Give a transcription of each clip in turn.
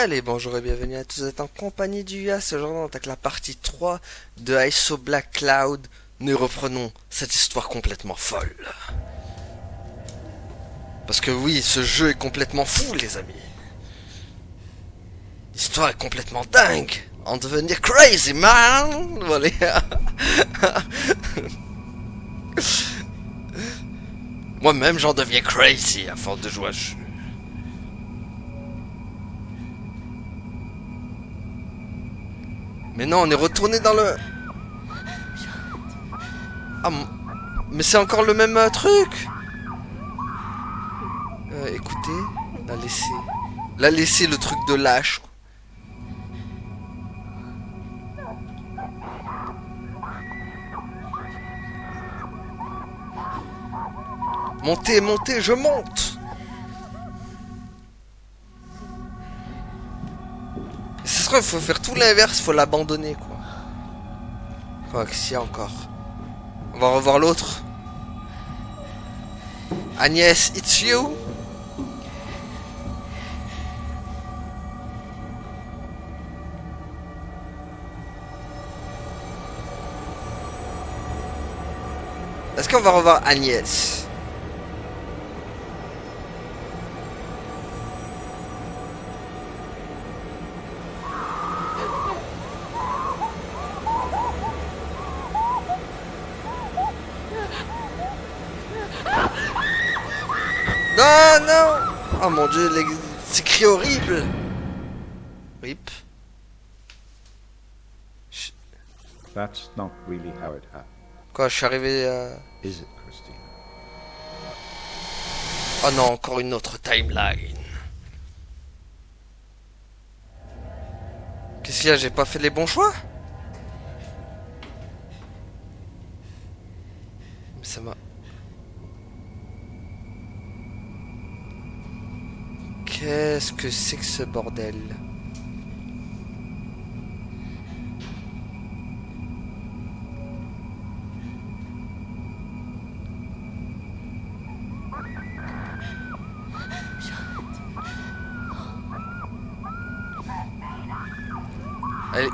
Allez, bonjour et bienvenue à tous, vous êtes en compagnie du Yas. Aujourd'hui, on attaque la partie 3 de ISO Black Cloud. Nous reprenons cette histoire complètement folle. Parce que oui, ce jeu est complètement fou, les amis. L'histoire est complètement dingue. En devenir crazy, man. Bon, les gars. Moi-même, j'en deviens crazy à force de jouer à ce jeu. Mais non, on est retourné dans le... Ah, mais c'est encore le même truc. Écoutez, la laisser le truc de lâche. Montez, montez, je monte. Et c'est vrai, il faut faire tout l'inverse, il faut l'abandonner, quoi. Quoi qu'est-ce qu'il y a encore? On va revoir l'autre. Agnès, it's you. Est-ce qu'on va revoir Agnès? Non, non. Oh mon dieu, ces cris horribles. Rip. That's not really how it happened. Quoi, je suis arrivé à... Is it, Christina? Oh non, encore une autre timeline. Qu'est-ce qu'il y a, j'ai pas fait les bons choix? Mais ça m'a... Qu'est-ce que c'est que ce bordel?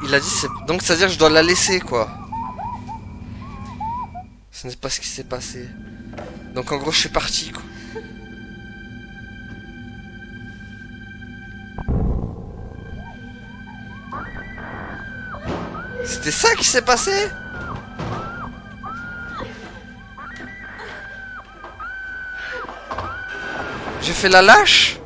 Il a dit c'est... Donc ça veut dire que je dois la laisser, quoi. Ce n'est pas ce qui s'est passé. Donc en gros je suis parti, quoi. C'était ça qui s'est passé? J'ai fait la lâche?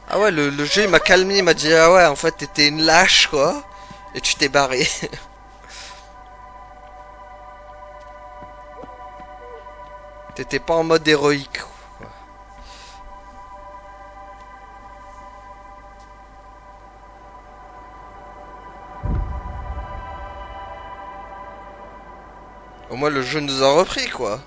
Ah ouais, le jeu il m'a calmé, il m'a dit ah ouais, en fait t'étais une lâche, quoi. Et tu t'es barré. T'étais pas en mode héroïque, quoi. Au moins le jeu nous a repris, quoi.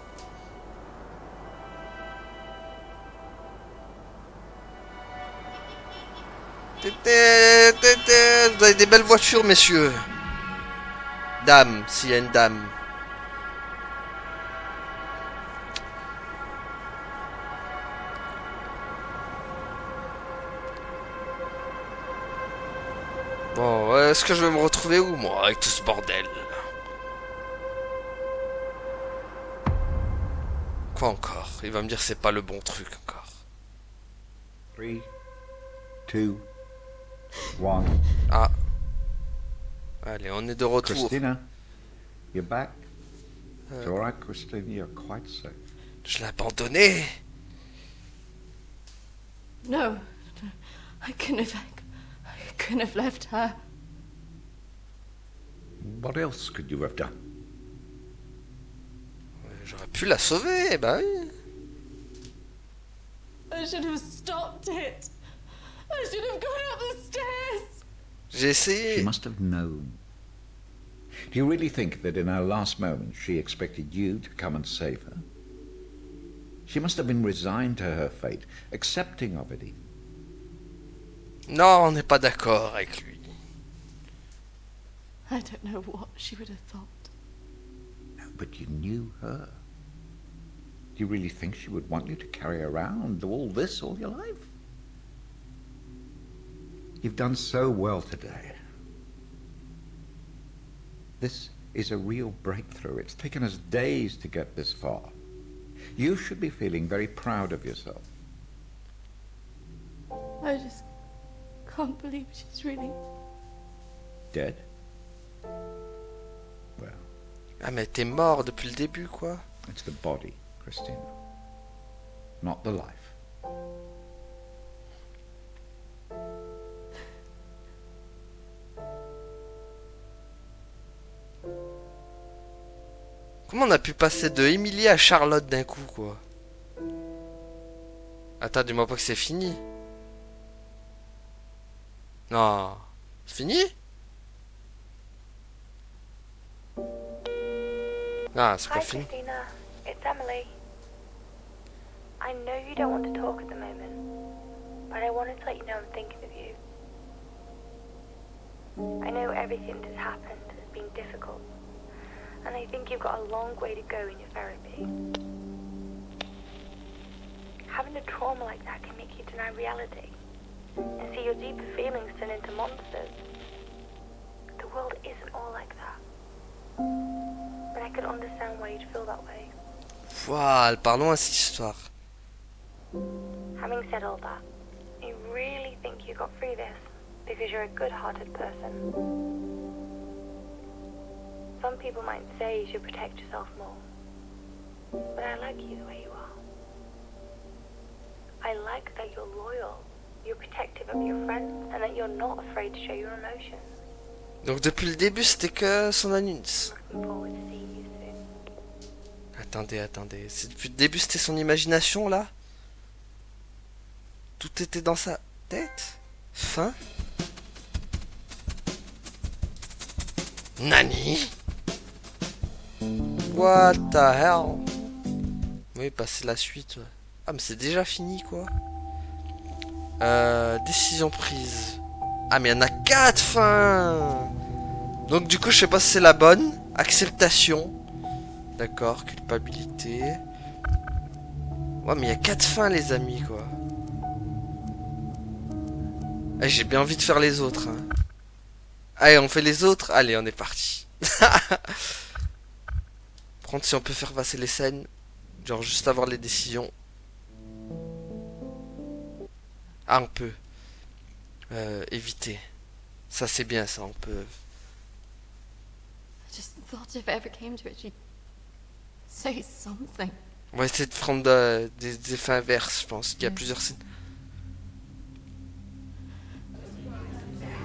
Vous avez des belles voitures, messieurs. Dame, s'il y a une dame. Bon, est-ce que je vais me retrouver où, moi, avec tout ce bordel? Quoi encore? Il va me dire c'est pas le bon truc encore. 3, 2, 1. Ah. Allez, on est de retour. Christina, you're back. It's all right, Christina. You're quite safe. Je l'ai abandonné. No, I couldn't have left her. What else could you have done? J'aurais pu la sauver, bah oui. I should have stopped it. I should have gone up the stairs. J'ai essayé. She must have known. Do you really think that in her last moments she expected you to come and save her? She must have been resigned to her fate, accepting of it even. Non, on n'est pas d'accord avec lui. I don't know what she would have thought. but you knew her. Do you really think she would want you to carry around all this all your life? You've done so well today. This is a real breakthrough. It's taken us days to get this far. You should be feeling very proud of yourself. I just can't believe she's really... Dead? Well, Ah mais t'es mort depuis le début quoi. it's the body, Christina, not the life. Comment on a pu passer de Emily à Charlotte d'un coup quoi? Attends, dis-moi pas que c'est fini. Non. C'est fini? Ah, c'est pas Hi, fini. Christina. It's Emily. I know you don't want to talk at the moment, but I wanted to let you know I'm thinking of you. I know everything that's happened has been difficult, and I think you've got a long way to go in your therapy. Having a trauma like that can make you deny reality and see your deeper feelings turn into monsters. The world isn't all like that. But I can understand why you'd feel that way. Ouah, elle part loin cette histoire. Having said all that, I really think you got through this because you're a good-hearted person. Some people might say you should protect yourself more, but I like you the way you are. I like that you're loyal, you're protective of your friends, and that you're not afraid to show your emotions. Donc depuis le début c'était que son annonce. Looking forward to seeing you soon. Attendez. Depuis le début c'était son imagination là? Tout était dans sa tête? Fin? Nani? What the hell? Oui, bah c'est la suite. Ouais. Ah mais c'est déjà fini quoi. Décision prise. Ah mais il y en a 4 fins. Donc du coup je sais pas si c'est la bonne. Acceptation. D'accord, culpabilité. Ouais mais il y a 4 fins les amis quoi. Ah, j'ai bien envie de faire les autres. Hein. Allez on fait les autres. Allez on est parti. Prendre si on peut faire passer les scènes. Genre juste avoir les décisions. Ah on peut. Éviter. Ça c'est bien ça, on peut. I just thought if it ever came to it, she'd say something. On va essayer de prendre des effets inverses, je pense. Il y a plusieurs scènes.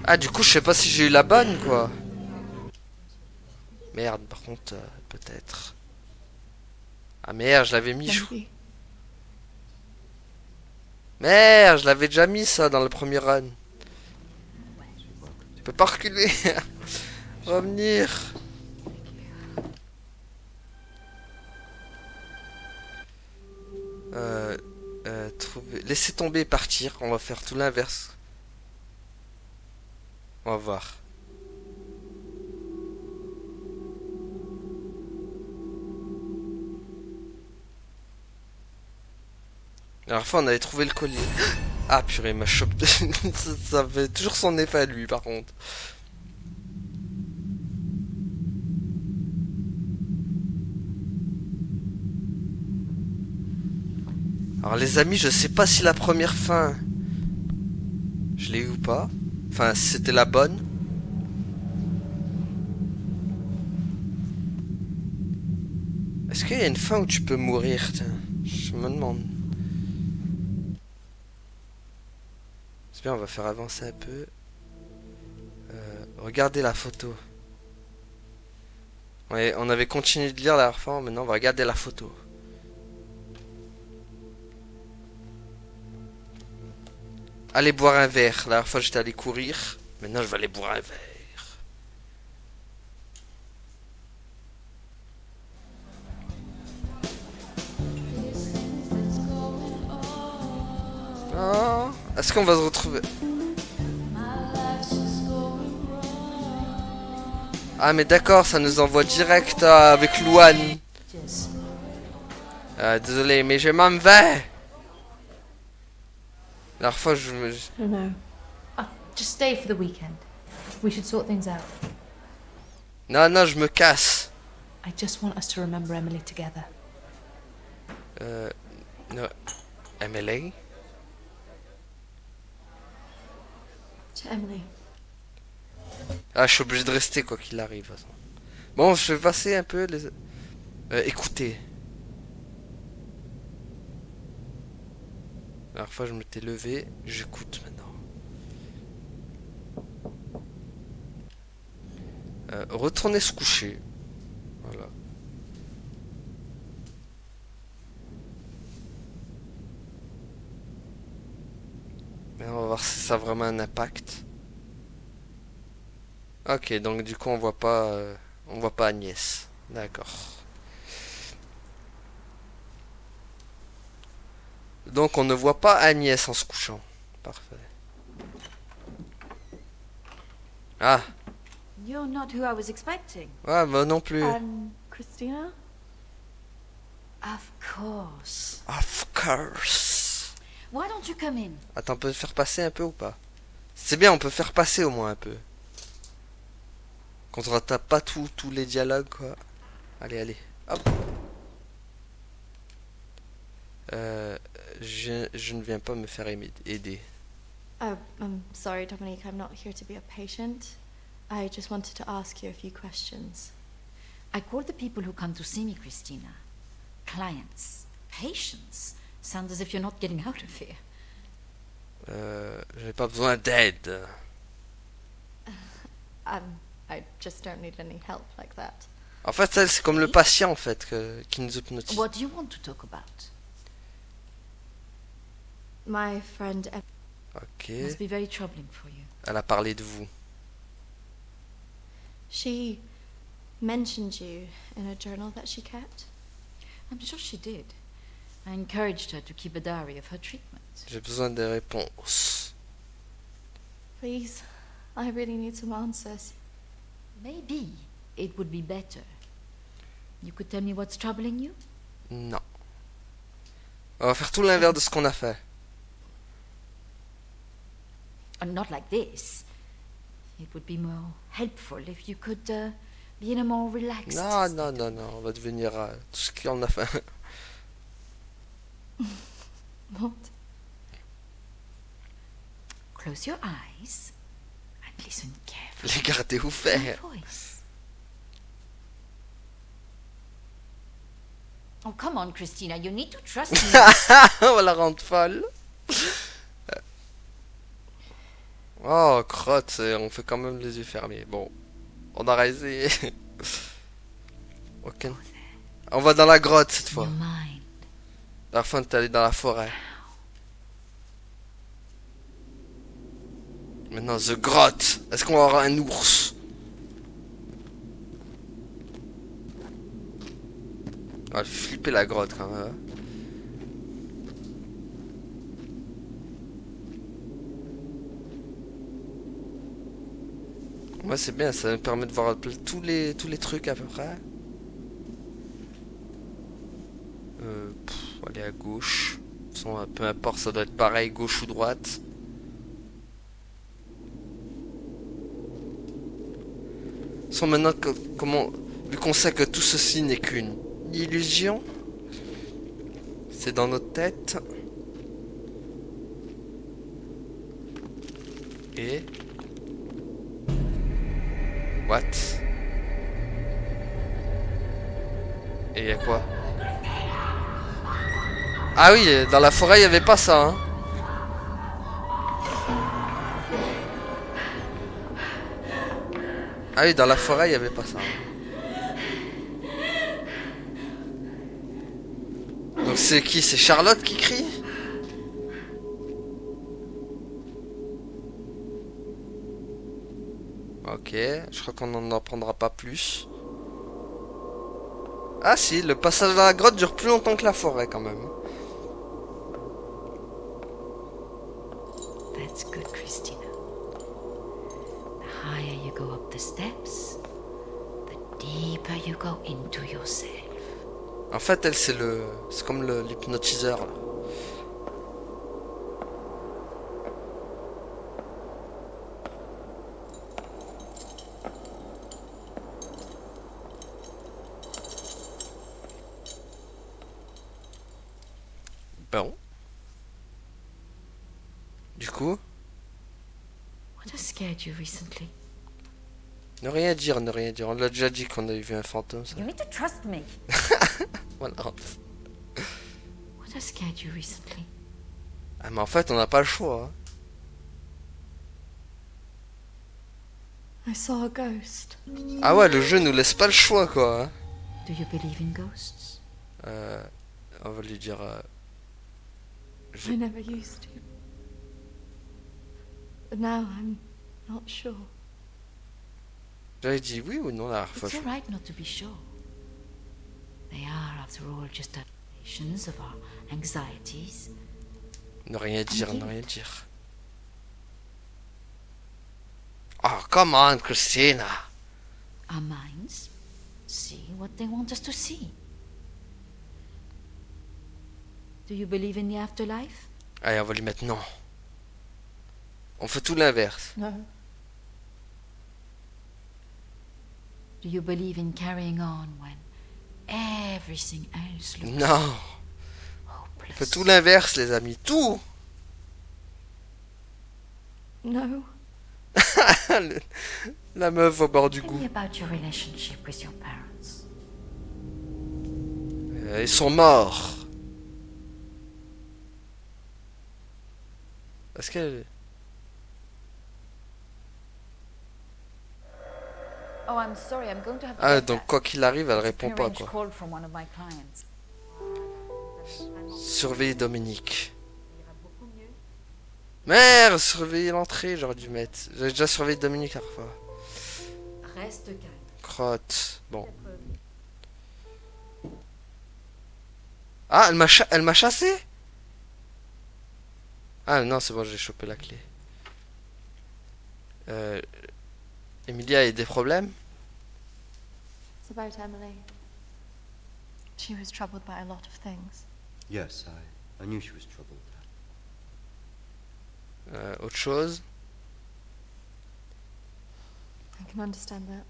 Ah du coup je sais pas si j'ai eu la bonne quoi. Merde par contre peut-être. Ah merde je l'avais mis. Maybe. Merde je l'avais déjà mis ça dans le premier run. Je peux pas reculer. Revenir. Trouver. Laissez tomber et partir. On va faire tout l'inverse. On va voir. La dernière fois on avait trouvé le collier. Ah purée ma chope. Ça fait toujours son effet à lui par contre. Alors les amis je sais pas si la première fin je l'ai eu ou pas. Enfin si c'était la bonne. Est-ce qu'il y a une fin où tu peux mourir? Tiens, je me demande. C'est bien, on va faire avancer un peu. Regardez la photo. Ouais, on avait continué de lire la dernière fois, maintenant on va regarder la photo. Allez boire un verre. La dernière fois j'étais allé courir. Maintenant je vais aller boire un verre. Oh, est-ce qu'on va se retrouver? Ah mais d'accord, ça nous envoie direct avec Luan. Cheers. Désolé, mais je m'en vais. La dernière fois, je me... I don't know. Just stay for the weekend. We should sort things out. Non, non, je me casse. I just want us to remember Emily together. Non. MLA? To Emily. Ah, je suis obligé de rester quoi qu'il arrive. Attends. Bon, je vais passer un peu les... écoutez. La dernière fois, je m'étais levé. J'écoute maintenant. Retourner se coucher. Voilà. Maintenant, on va voir si ça a vraiment un impact. Ok, donc du coup, on voit pas Agnès. D'accord. Donc, on ne voit pas Agnès en se couchant. Parfait. Ah, You're not who I was expecting. ouais, bah non plus. Christina? Of course. Of course. Why don't you come in? Attends, on peut faire passer un peu ou pas? C'est bien, on peut faire passer au moins un peu. Quand on tape pas tous les dialogues, quoi. Allez, allez. Hop. Je ne viens pas me faire aider. I'm sorry, Dominique. I'm not here to be a patient. I just wanted to ask you a few questions. I call the people who come to see me, Christina, clients. Patients. Sounds as if you're not getting out of here. J'ai pas besoin d'aide. I just don't need any help like that. En fait, elle, c'est comme le patient, en fait, qui nous hypnotise. What do you want to talk about? My friend Ok. Must be very troubling for you. Elle a parlé de vous. she mentioned you in a journal that she kept. I'm sure she did. I encouraged her to keep a diary of her treatment. J'ai besoin de réponses. Please, I really need some answers. Maybe it would be better. You could tell me what's troubling you? Non. On va faire tout l'inverse de ce qu'on a fait. Not like this. It would be more helpful if you could be in a more relaxed Non, state. non, non, non. On va devenir tout ce qu'on a fait. What? Close your eyes and listen carefully Les garder to my ouverts. voice. Oh, come on, Christina. You need to trust me. On va la rendre folle. Oh, crotte, on fait quand même les yeux fermés. Bon, on a essayé. Ok. On va dans la grotte cette fois. Your mind. La fin, t'es allé dans la forêt. Maintenant, The Grotte. Est-ce qu'on va avoir un ours? On va flipper la grotte quand même. Moi c'est bien, ça me permet de voir tous les trucs à peu près. Aller à gauche. De toute façon, peu importe, ça doit être pareil, gauche ou droite. Sans maintenant, comment, vu qu'on sait que tout ceci n'est qu'une illusion, c'est dans notre tête. Et... What? Et y'a quoi? Ah oui, dans la forêt, il n'y avait pas ça, hein. Ah oui, dans la forêt, il n'y avait pas ça. Donc c'est qui? C'est Charlotte qui crie? Ok, je crois qu'on n'en apprendra pas plus. Ah si, le passage dans la grotte dure plus longtemps que la forêt quand même. That's good, Christina. The higher you go up the steps, deeper you go into yourself. En fait, elle, c'est comme l'hypnotiseur, là. Bon. Du coup, What has scared you recently? ne rien dire, ne rien dire. On l'a déjà dit qu'on avait vu un fantôme, ça. You need to trust me. Voilà. What has scared you recently? Ah, mais en fait, on n'a pas le choix. Hein. I saw a ghost. Ah ouais, le jeu nous laisse pas le choix, quoi. Hein. Do you believe in ghosts? On va lui dire... I never used to. But now I'm not sure. J'avais dit oui ou non la dernière fois. It's all right not to be sure. They are, after all, just adaptations of our anxieties. Ne rien dire, ne rien dire. Oh, come on, Christina. Our minds see what they want us to see. Do you believe in the afterlife? Allez, on va lui mettre non. On fait tout l'inverse. No. Do you believe in carrying on when everything else looks Non. On hopeless? fait tout l'inverse, les amis. Tout. No. La meuf au bord du Tell goût. me about your relationship with your parents. Ils sont morts. Est-ce qu'elle... Oh, I'm sorry, I'm going to have to Ah, get donc that. quoi qu'il arrive, elle It's a répond pas, prearranged quoi. call from one of my clients. Surveiller Dominique. Merde, surveiller l'entrée, j'aurais dû mettre. J'ai déjà surveillé Dominique la dernière fois. Reste calme. Crotte. Bon. Ah, elle m'a chassé. Ah non, c'est bon, j'ai chopé la clé. Emilia a des problèmes? It's about Emily. She was troubled by a lot of things. Yes, I knew she was troubled. Autre chose? I can understand that.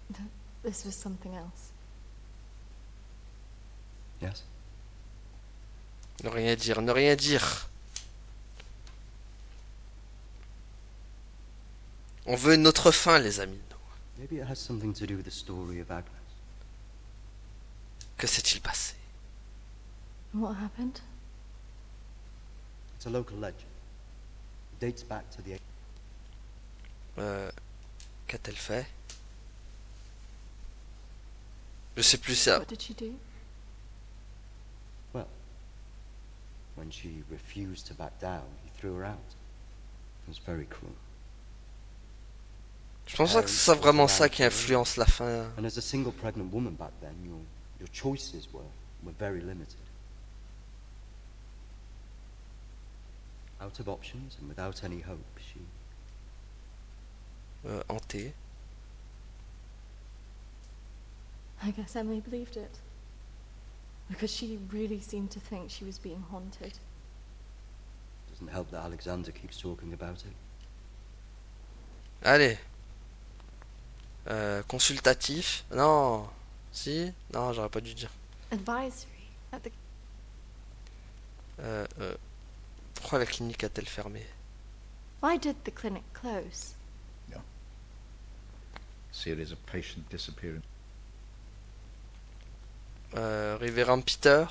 But this was something else. Yes? Ne rien dire, ne rien dire. On veut une autre fin, les amis. Maybe it has something to do with the story of Agnes. Que s'est-il passé? What happened? It's a local legend. It dates back to the... Qu'a-t-elle fait? Je sais plus ça. What did she do? Well, when she refused to back down, he threw her out. It was very cruel. Je pense pas que c'est vraiment ça qui influence la fin. And as a single pregnant woman back then, your choices were very limited. Out of options and without any hope, she... Hantée. I guess Emily believed it. Because she really seemed to think she was being haunted. Doesn't help that Alexander keeps talking about it. Allez. Consultatif. Non. Si. Non, j'aurais pas dû dire. Advisory at the... Pourquoi la clinique a-t-elle fermé? Why did the clinic close? Series of patient disappearance. Révérend Peter.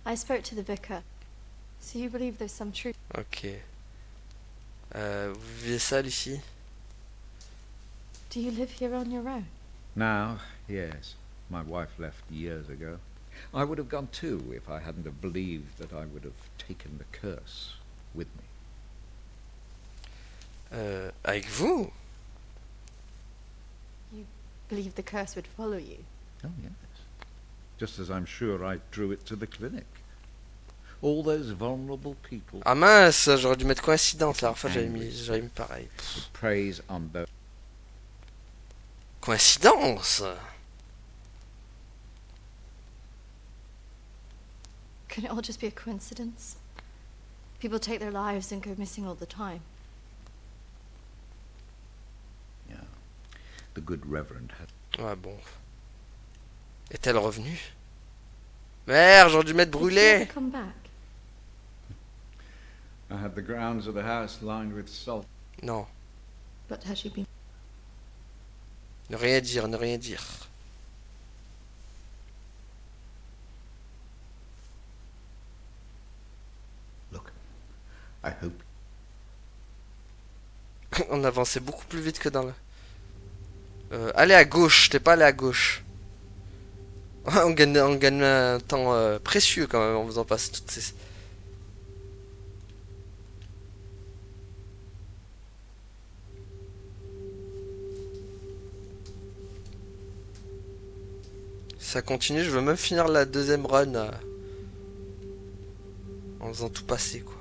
I spoke to the vicar. So you believe there's some truth? Ok. Vous vivez seul ici? Do you live here on your own? Now, yes. My wife left years ago. I would have gone too if I hadn't have believed that I would have taken the curse with me. Avec vous? You believe the curse would follow you? Oh, yes. Just as I'm sure I drew it to the clinic. All those vulnerable people Ah mince, j'aurais dû mettre coïncidence. La dernière fois, j'avais mis pareil. who preys on those. Coïncidence. Can it all just be a coincidence? People take their lives and go missing all the time. Yeah. The good Reverend had. Ouais, bon. Est-elle revenue? Merde, j'aurais dû m'être Did she brûlé. ever come back? I had the grounds of the house lined with salt. Non, But has she been? ne rien dire, ne rien dire. Look, I hope. On avançait beaucoup plus vite que dans le... allez à gauche, t'es pas allé à gauche. On gagne un temps précieux quand même en faisant passer toutes ces... Si ça continue, je veux même finir la deuxième run en faisant tout passer quoi.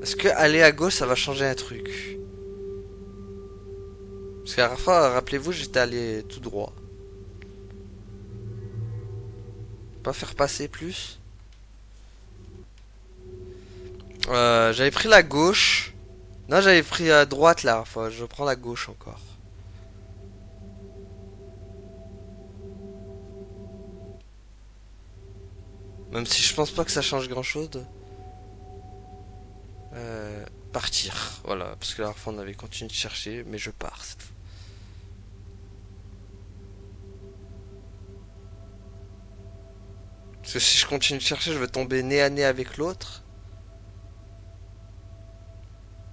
Est-ce que aller à gauche ça va changer un truc? Parce qu'à la fois, rappelez-vous, j'étais allé tout droit. Pas faire passer plus. J'avais pris la gauche. Non, j'avais pris à droite là. Enfin, je prends la gauche encore. Même si je pense pas que ça change grand chose de... partir. Voilà, parce que la dernière fois on avait continué de chercher, mais je pars cette fois. Parce que si je continue de chercher, je vais tomber nez à nez avec l'autre.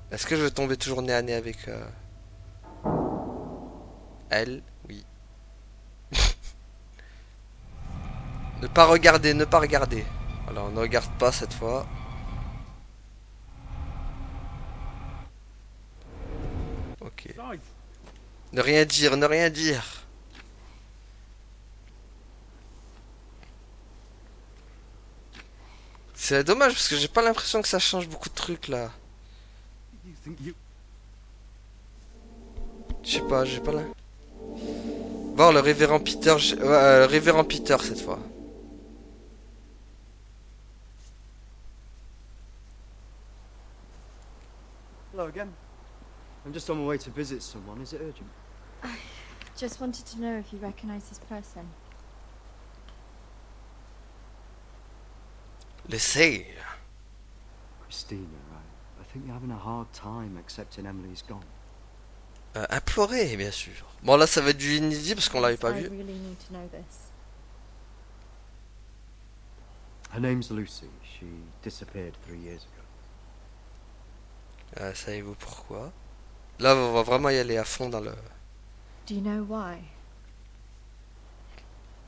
Est-ce que je vais tomber toujours nez à nez avec elle? Oui. Ne pas regarder, ne pas regarder. Voilà, on ne regarde pas cette fois. Ok. Ne rien dire, ne rien dire. C'est dommage parce que j'ai pas l'impression que ça change beaucoup de trucs là. Je sais pas, j'ai pas la... Voir le révérend Peter, le révérend Peter cette fois. Hello again. I'm just on my way to visit someone. Is it urgent? Just wanted to know if you recognize this person. L'essaye. Christina, right? I think you're having a hard time accepting Emily's gone. Implorer, bien sûr. Bon là ça va être du inédit parce qu'on l'avait pas I vu. really need to know this. Her name's Lucy. She disappeared 3 years ago. Savez-vous pourquoi? Là on va vraiment y aller à fond dans le... Do you know why?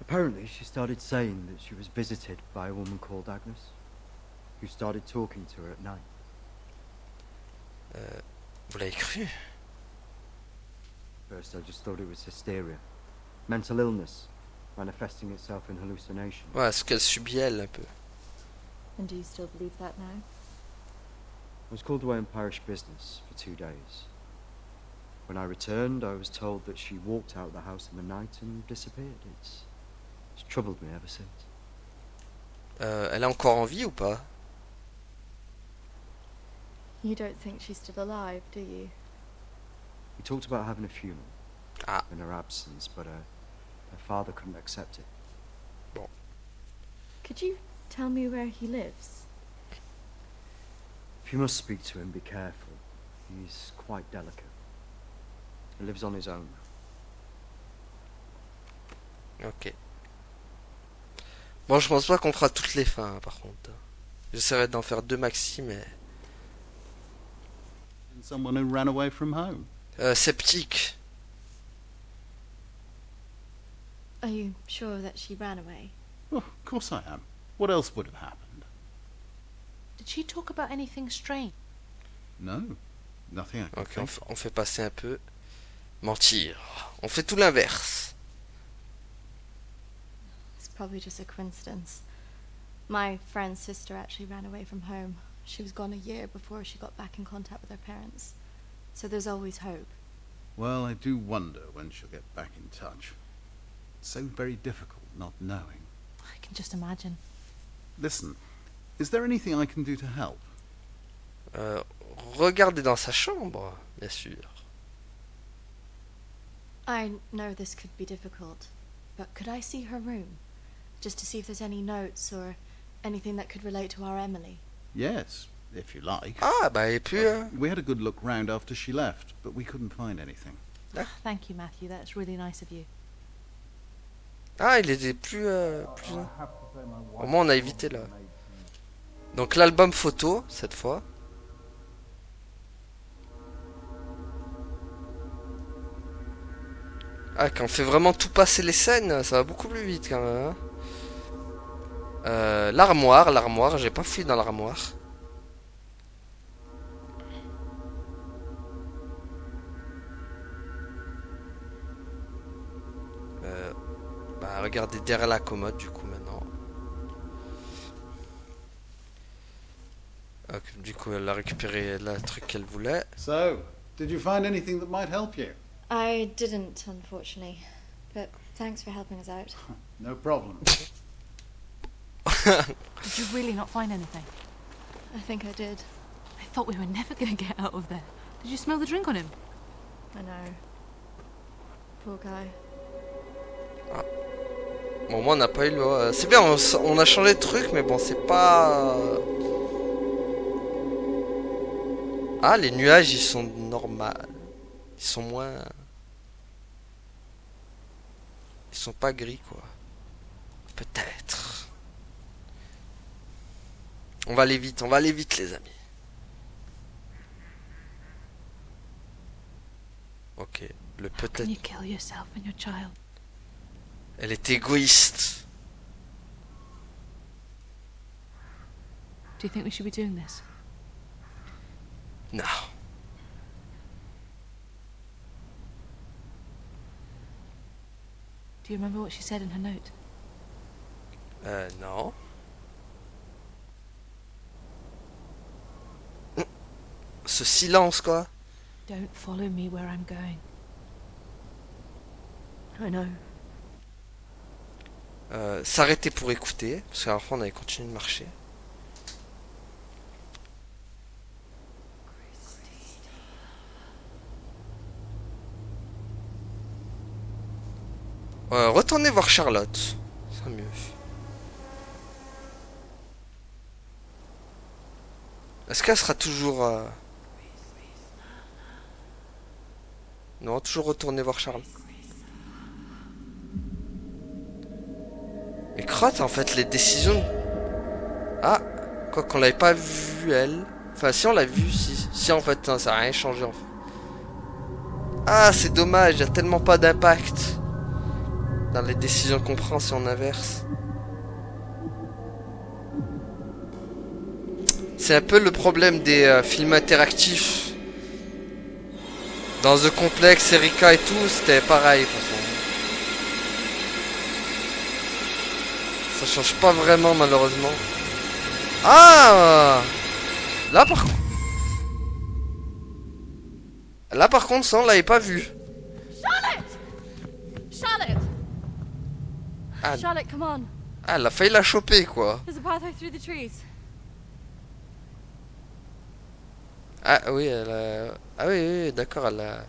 Apparently, she started saying that she was visited by a woman called Agnes, who started talking to her at night. Vous l'avez cru? First, I just thought it was hysteria, mental illness, manifesting itself in hallucination. Ouais, ce qu'elle subit elle un peu. And do you still believe that now? I was called away on parish business for 2 days. When I returned, I was told that she walked out of the house in the night and disappeared. It's troubled me ever since. Elle est encore en vie ou pas? You don't think she's still alive, do you? We talked about having a funeral Ah. in her absence, but her father couldn't accept it. Could you tell me where he lives? If you must speak to him, be careful. He's quite delicate. He lives on his own. Ok. Bon, je pense pas qu'on fera toutes les fins, hein, par contre. J'essaierai d'en faire 2 maxi, mais... Someone who ran away from home. Sceptique. Are you sure that she ran away? Oh, of course I am. What else would have happened? Did she talk about anything strange? No, nothing I can Ok, think. on fait passer un peu. Mentir. On fait tout l'inverse. It's probably just a coincidence. My friend's sister actually ran away from home. She was gone a year before she got back in contact with her parents. So there's always hope. Well, I do wonder when she'll get back in touch. It's so very difficult not knowing. I can just imagine. Listen, is there anything I can do to help? Regardez dans sa chambre, bien sûr. I know this could be difficult, but could I see her room? Just to see if there's any notes or anything that could relate to our Emily. Yes, if you like. Ah, bah, et puis... We had a good look round after she left, but we couldn't find anything. Thank you, Matthew. That's really nice of you. Ah, il était plus... Au moins, on a évité là. Donc, l'album photo, cette fois. Ah, quand on fait vraiment tout passer les scènes, ça va beaucoup plus vite quand même. Hein. L'armoire, j'ai pas fouillé dans l'armoire. Bah, regardez derrière la commode du coup maintenant. Ok, du coup, elle a récupéré le truc qu'elle voulait. So, did you find anything that might help you? I didn't, unfortunately. But thanks for helping us out. No problem. Did you really not find anything? I think I did. I thought we were never going to get out of there. Did you smell the drink on him? I know. Poor guy. Bon, moi on n'a pas eu le... C'est bien, on a changé de truc, mais bon, c'est pas... Ah, les nuages, ils sont normaux. Ils sont moins... Ils sont pas gris, quoi. Peut-être. On va aller vite, les amis. Ok, le How can peut-être... you kill yourself and your child? Elle est égoïste. Do you think we should be doing this? Non. Do you remember what she said in her note? Non. Ce silence, quoi. Don't follow me where I'm going. I know. S'arrêter pour écouter, parce qu'à la fois on avait continué de marcher. Retournez voir Charlotte, c'est mieux. Est-ce qu'elle sera toujours... Non, toujours retourner voir Charlotte. Mais crotte en fait les décisions. Ah, quoi qu'on l'avait pas vu elle. Enfin si on l'a vu, si en fait ça n'a rien changé en fait. Ah c'est dommage, il n'y a tellement pas d'impact dans les décisions qu'on prend si on inverse. C'est un peu le problème des films interactifs. Dans The Complex, Erika et tout, c'était pareil de toute façon. Ça change pas vraiment malheureusement. Ah, là par contre ça on l'avait pas vu. Charlotte! Ah. Charlotte, come on. Ah, elle a failli la choper quoi. There's a pathway through the trees. Ah oui, elle a... Ah oui, d'accord, elle a...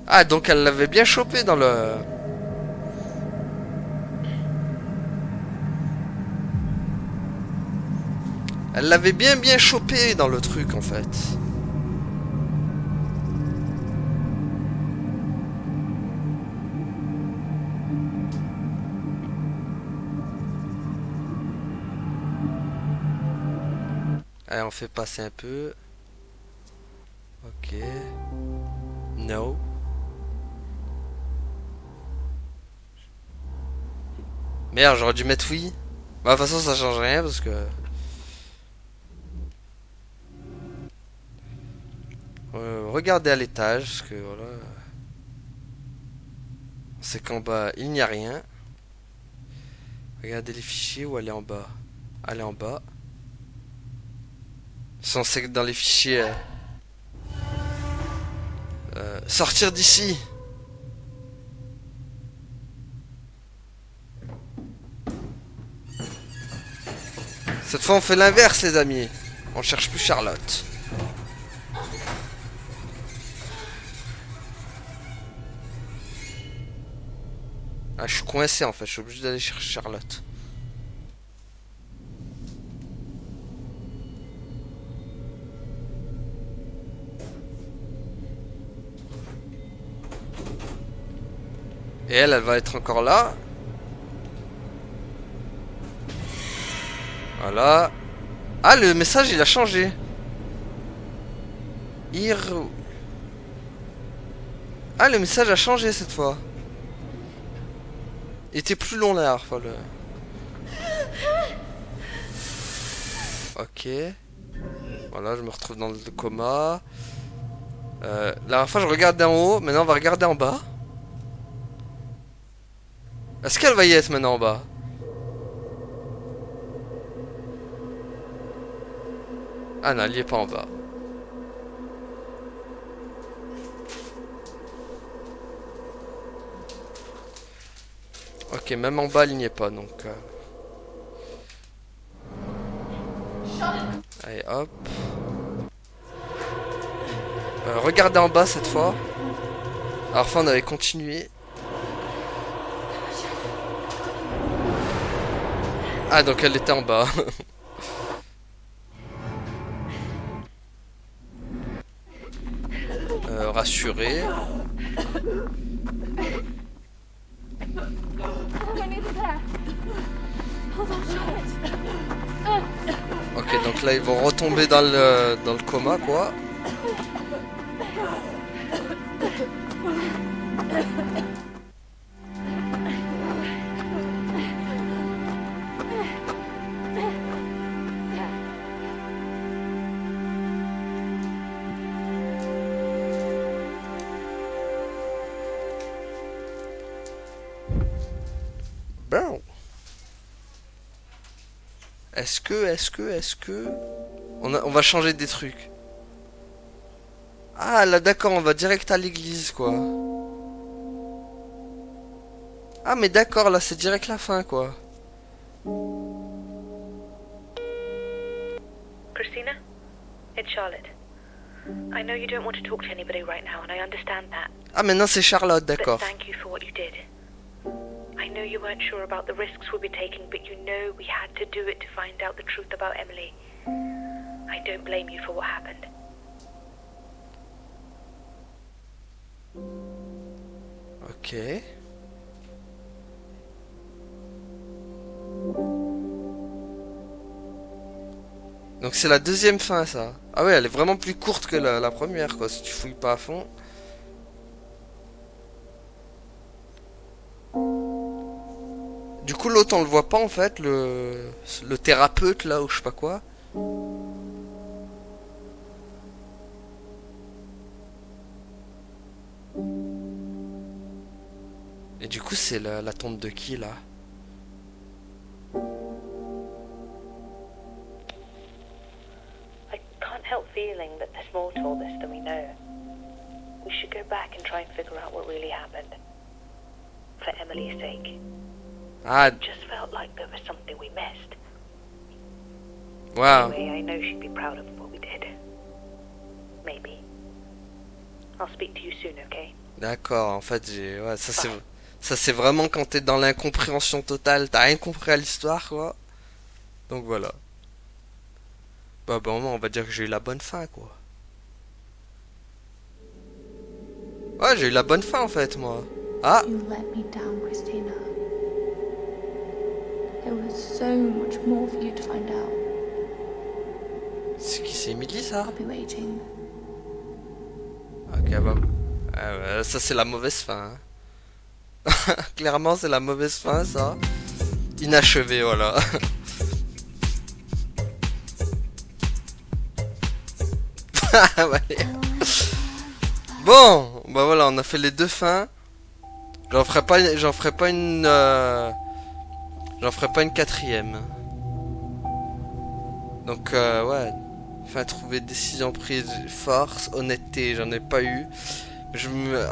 Ah, donc elle l'avait bien chopé dans le... Elle l'avait bien chopé dans le truc en fait. Allez, on fait passer un peu. Ok. No. Merde, j'aurais dû mettre oui. Bah, de toute façon, ça change rien parce que... regardez à l'étage, parce que voilà. C'est qu'en bas, il n'y a rien. Regardez les fichiers ou aller en bas. Aller en bas. Censé être dans les fichiers. Sortir d'ici. Cette fois on fait l'inverse les amis. On cherche plus Charlotte. Ah, je suis coincé en fait, je suis obligé d'aller chercher Charlotte. Et elle va être encore là. Voilà. Ah, le message il a changé. Ah, le message a changé cette fois. Il était plus long la dernière fois. Ok. Voilà, je me retrouve dans le coma. La dernière fois je regardais en haut, maintenant on va regarder en bas. Est-ce qu'elle va y être maintenant en bas? Ah non, elle y est pas en bas. Ok, même en bas, elle n'y est pas, donc... Allez, hop. Regardez en bas cette fois. Alors, enfin, on avait continué. Ah, donc elle était en bas. Rassuré. Ok, donc là ils vont retomber dans le coma quoi. Bon. Est-ce que... On va changer des trucs. Ah là d'accord, on va direct à l'église quoi. Ah mais d'accord, là c'est direct la fin quoi. Christina, it's Charlotte. I know you don't want to talk to anybody right now, and I understand that. Ah maintenant c'est Charlotte, d'accord. But thank you for what you did. I know you weren't sure about the risks we'll be taking, but you know we had to do it to find out the truth about Emily. I don't blame you for what happened. Ok. Donc c'est la deuxième fin ça. Ah ouais, elle est vraiment plus courte que la première quoi, si tu fouilles pas à fond. Du coup l'autre on le voit pas en fait, le thérapeute là ou je sais pas quoi. Et du coup c'est la tombe de qui là? I can't help feeling that there's more to all this than we know. We should go back and try and figure out what really happened. For Emily's sake. Ah, It just felt like there was something we missed. wow. Anyway, I know she'd be proud of what we did. Maybe. I'll speak to you soon, okay? D'accord, en fait j'ai... Ouais, ça c'est vraiment quand t'es dans l'incompréhension totale, t'as rien compris à l'histoire quoi. Donc voilà. Bah bon, on va dire que j'ai eu la bonne fin quoi. Ouais, j'ai eu la bonne fin en fait moi. Ah, You let me down, Christina. There was so much more for you to find out. c'est Emily ça? I'll be waiting. Ok, bah... Ah ouais, ça c'est la mauvaise fin. Hein. Clairement c'est la mauvaise fin ça. Inachevé, voilà. Ouais. Bon, bah voilà, on a fait les deux fins. J'en ferai pas une J'en ferai pas une quatrième. Donc ouais. Enfin, trouver décision prise, force, honnêteté, j'en ai pas eu.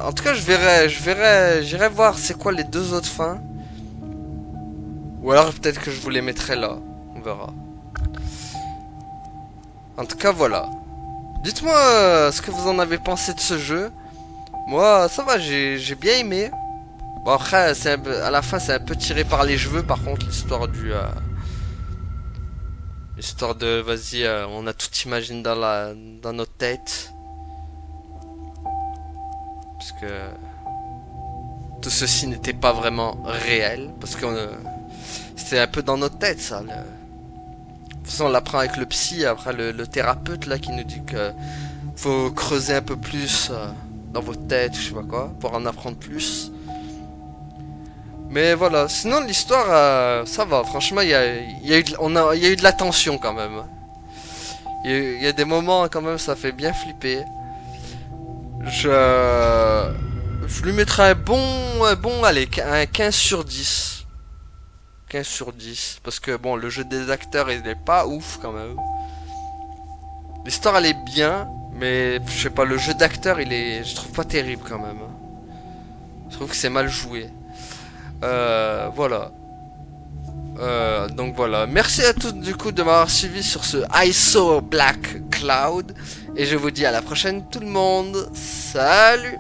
En tout cas, j'irai voir c'est quoi les deux autres fins. Ou alors peut-être que je vous les mettrai là. On verra. En tout cas, voilà. Dites-moi ce que vous en avez pensé de ce jeu. Moi, ça va, j'ai bien aimé. Bon, après, à la fin, c'est un peu tiré par les cheveux, par contre, l'histoire du... L'histoire de, vas-y, on a tout imagine dans notre tête. Parce que... Tout ceci n'était pas vraiment réel. Parce que c'était un peu dans notre tête, ça. De toute façon, on l'apprend avec le psy, après le thérapeute, là, qui nous dit que... Faut creuser un peu plus dans votre tête, je sais pas quoi, pour en apprendre plus. Mais voilà, sinon l'histoire, ça va. Franchement, il y a eu de la tension quand même. Il y a des moments quand même, ça fait bien flipper. Je lui mettrai un bon, allez, un 15 sur 10. 15 sur 10. Parce que bon, le jeu des acteurs, il est pas ouf quand même. L'histoire, elle est bien. Mais je sais pas, le jeu d'acteur, je trouve pas terrible quand même. Je trouve que c'est mal joué. Voilà. Donc voilà. Merci à tous du coup de m'avoir suivi sur ce ISO Black Cloud. Et je vous dis à la prochaine tout le monde. Salut.